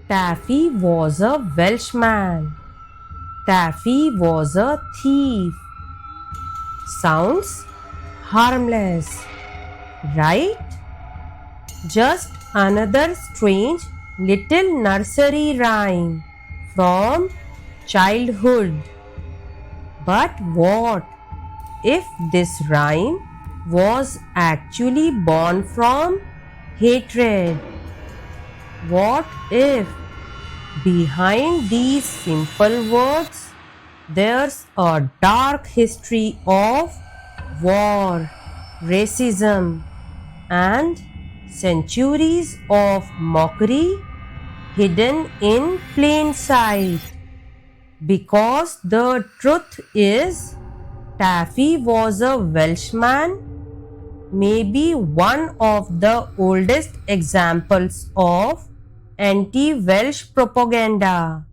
Taffy was a Welshman. Taffy was a thief. Sounds harmless, right? Just another strange little nursery rhyme from childhood. But what if this rhyme was actually born from hatred? What if behind these simple words there's a dark history of war, racism, and centuries of mockery hidden in plain sight? Because the truth is, Taffy was a Welshman, maybe one of the oldest examples of anti-Welsh propaganda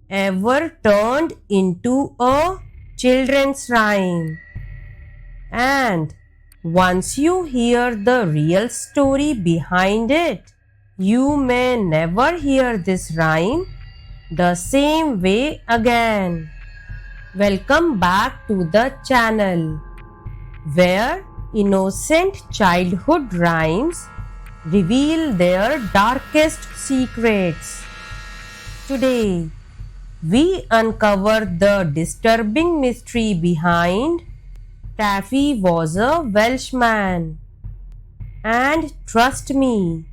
ever turned into a children's rhyme. And once you hear the real story behind it, you may never hear this rhyme the same way again. Welcome back to the channel, where innocent childhood rhymes reveal their darkest secrets. Today, we uncover the disturbing mystery behind Taffy was a Welshman. And trust me,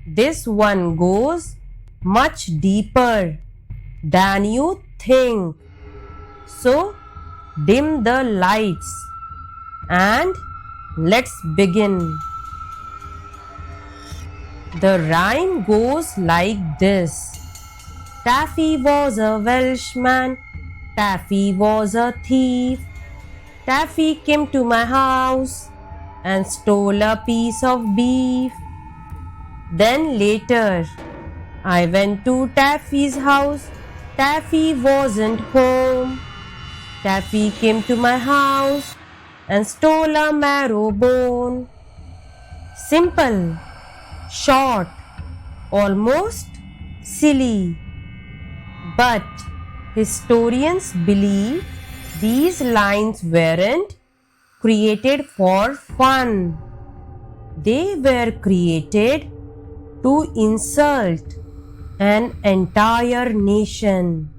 this one goes much deeper than you think. So, dim the lights and let's begin. The rhyme goes like this. Taffy was a Welshman. Taffy was a thief. Taffy came to my house and stole a piece of beef. Then later, I went to Taffy's house. Taffy wasn't home. Taffy came to my house and stole a marrow bone. Simple, short, almost silly. But historians believe these lines weren't created for fun. They were created to insult an entire nation.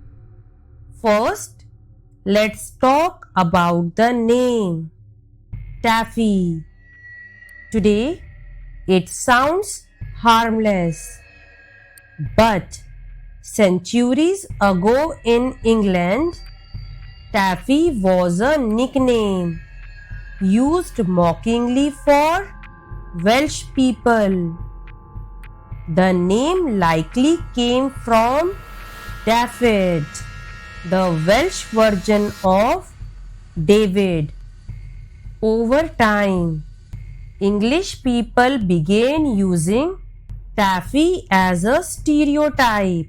First, let's talk about the name Taffy. Today, it sounds harmless, but centuries ago in England, Taffy was a nickname used mockingly for Welsh people. The name likely came from David, the Welsh version of David. Over time, English people began using Taffy as a stereotype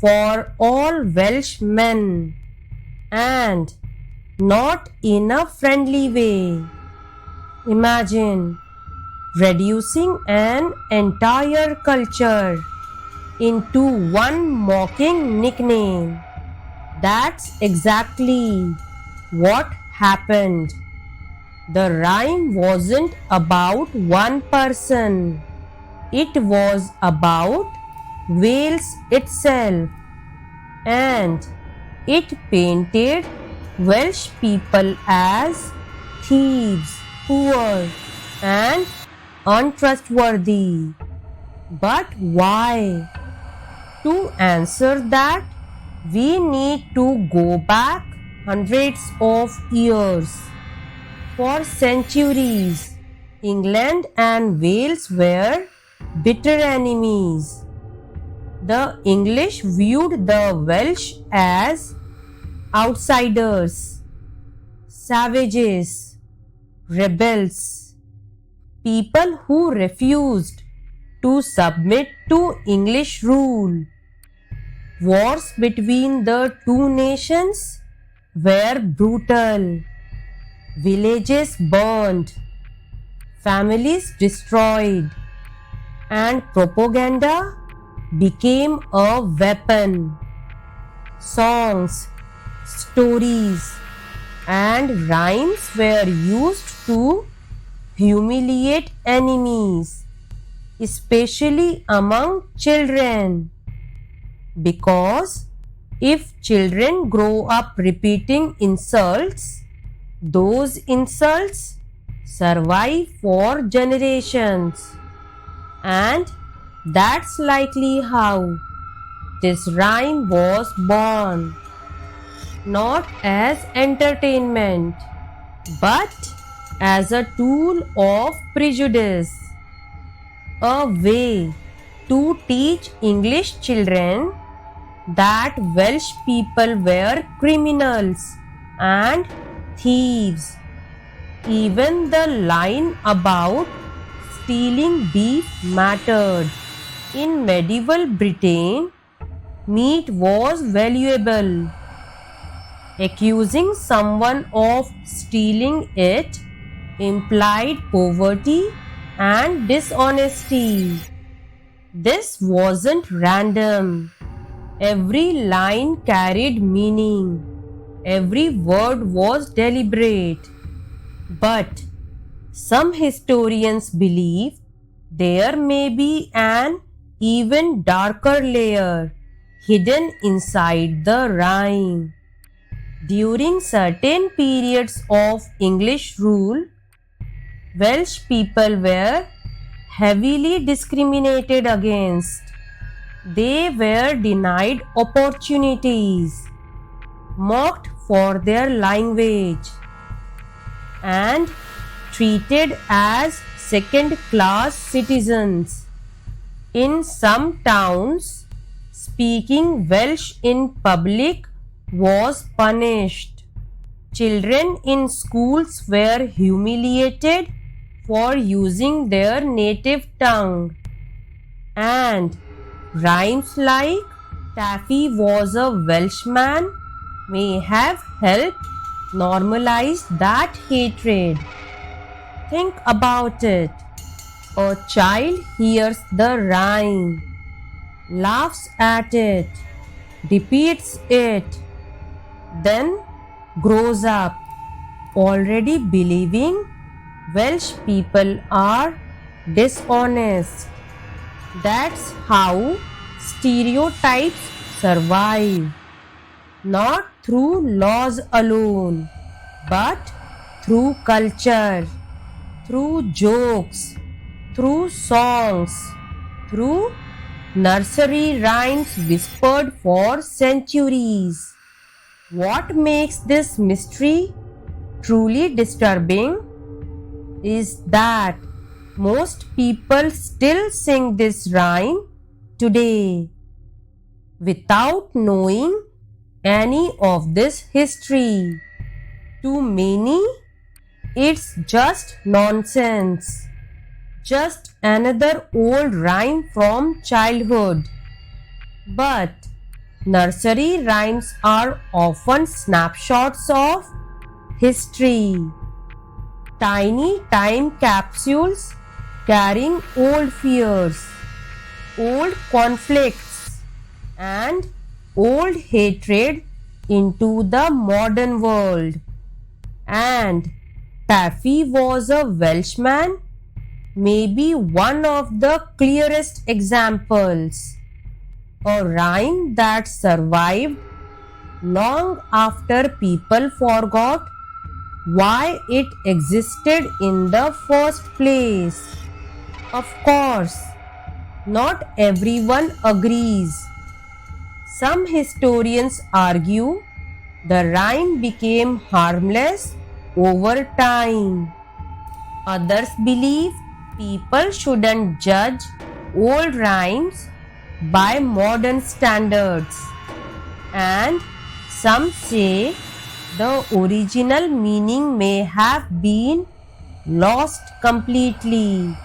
for all Welsh men, and not in a friendly way. Imagine reducing an entire culture into one mocking nickname. That's exactly what happened. The rhyme wasn't about one person. It was about Wales itself, and it painted Welsh people as thieves, poor, and untrustworthy. But why? To answer that, we need to go back hundreds of years. For centuries, England and Wales were bitter enemies. The English viewed the Welsh as outsiders, savages, rebels, people who refused to submit to English rule. Wars between the two nations were brutal. Villages burned, families destroyed, and propaganda became a weapon. Songs, stories, and rhymes were used to humiliate enemies, especially among children. Because if children grow up repeating insults, those insults survive for generations. And that's likely how this rhyme was born. Not as entertainment, but as a tool of prejudice. A way to teach English children that Welsh people were criminals and thieves. Even the line about stealing beef mattered. In medieval Britain, meat was valuable. Accusing someone of stealing it implied poverty and dishonesty. This wasn't random. Every line carried meaning. Every word was deliberate. But some historians believe there may be an even darker layer hidden inside the rhyme. During certain periods of English rule, Welsh people were heavily discriminated against. They were denied opportunities, mocked for their language, and treated as second-class citizens. In some towns, speaking Welsh in public was punished. Children in schools were humiliated for using their native tongue. And rhymes like Taffy was a Welshman may have helped normalize that hatred. Think about it. A child hears the rhyme, laughs at it, repeats it, then grows up already believing Welsh people are dishonest. That's how stereotypes survive, not through laws alone, but through culture, through jokes, through songs, through nursery rhymes whispered for centuries. What makes this mystery truly disturbing is that most people still sing this rhyme today without knowing any of this history. To many, it's just nonsense, just another old rhyme from childhood. But nursery rhymes are often snapshots of history, tiny time capsules carrying old fears, old conflicts, and old hatred into the modern world. And Taffy was a Welshman, maybe one of the clearest examples. A rhyme that survived long after people forgot why it existed in the first place. Of course, not everyone agrees. Some historians argue the rhyme became harmless over time. Others believe people shouldn't judge old rhymes by modern standards. And some say the original meaning may have been lost completely.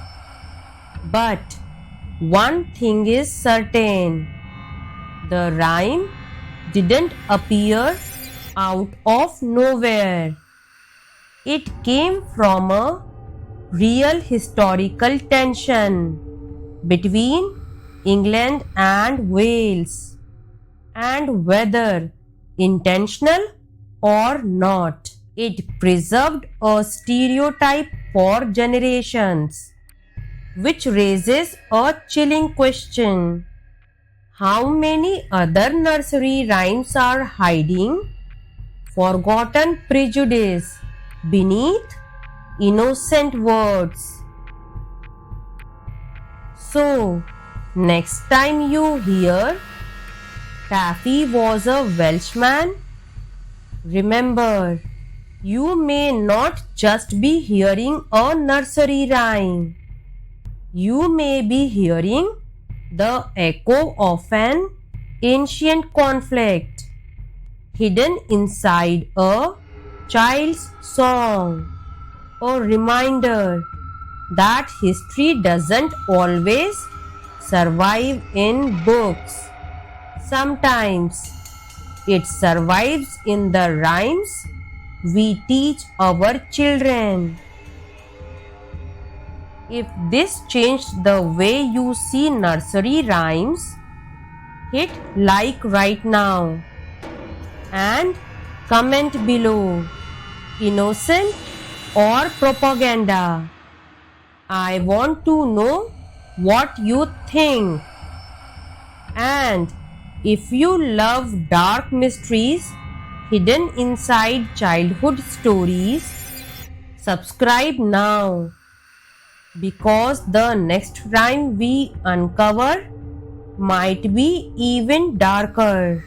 But one thing is certain, the rhyme didn't appear out of nowhere. It came from a real historical tension between England and Wales, and whether intentional or not, it preserved a stereotype for generations, which raises a chilling question. How many other nursery rhymes are hiding forgotten prejudice beneath innocent words? So, next time you hear Taffy was a Welshman, remember, you may not just be hearing a nursery rhyme. You may be hearing the echo of an ancient conflict hidden inside a child's song. A reminder that history doesn't always survive in books. Sometimes it survives in the rhymes we teach our children. If this changed the way you see nursery rhymes, hit like right now and comment below, innocent or propaganda. I want to know what you think. And if you love dark mysteries hidden inside childhood stories, subscribe now, because the next rhyme we uncover might be even darker.